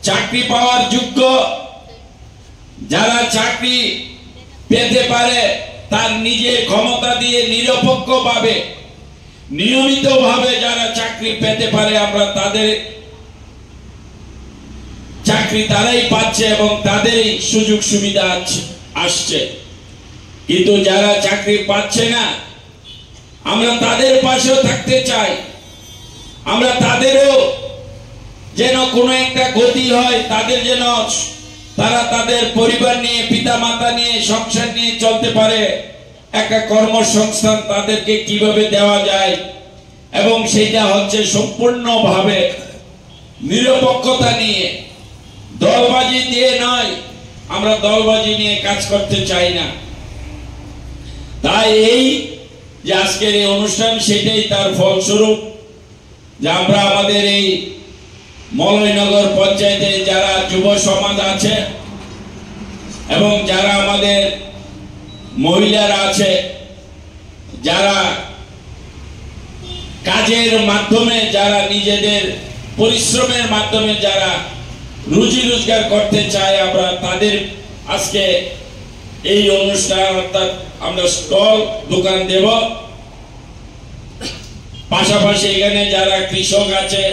চাকরি পাওয়ার যোগ্য, যারা চাকরি পেতে পারে তার নিজে ক্ষমতা দিয়ে নিরপেক্ষভাবে নিয়মিতভাবে যারা চাকরি পেতে পারে আমরা তাদের চাকরি তারাই পাচ্ছে এবং তাদেরই সুযোগ সুবিধা আসছে। কিন্তু যারা চাকরি পাচ্ছে না আমরা তাদের পাশেও থাকতে চাই, আমরা তাদেরও যেন কোনো একটা গতি হয়, তাদের যেন তারা তাদের পরিবার নিয়ে পিতা মাতা নিয়ে সংসার নিয়ে চলতে পারে, একটা কর্মসংস্থান তাদেরকে কিভাবে দেওয়া যায় এবং সেটা হচ্ছে সম্পূর্ণভাবে নিরপেক্ষতা নিয়ে, দলবাজি দিয়ে নয়। আমরা দলবাজি নিয়ে কাজ করতে চাই না। তাই এই যে আজকের এই অনুষ্ঠান সেটাই তার ফলস্বরূপ যে আমরা আমাদের এই মলয়নগর পঞ্চায়েতে যারা যুব সমাজ আছে এবং যারা আমাদের মহিলারা আছে, যারা কাজের মাধ্যমে যারা নিজেদের পরিশ্রমের মাধ্যমে যারা রুজি রোজগার করতে চায় আমরা তাদের আজকে এই অনুষ্ঠান অর্থাৎ আমরা স্টল দোকান দেব। পাশাপাশি এখানে যারা কৃষক আছে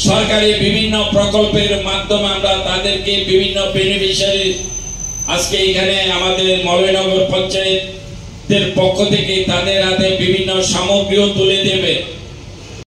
সরকারি বিভিন্ন প্রকল্পের মাধ্যমে আমরা তাদেরকে বিভিন্ন বেনিফিশিয়ারি আজকে এখানে আমাদের মলয়নগর পঞ্চায়েতের পক্ষ থেকে তাদের হাতে বিভিন্ন সামগ্রীও তুলে দেবে।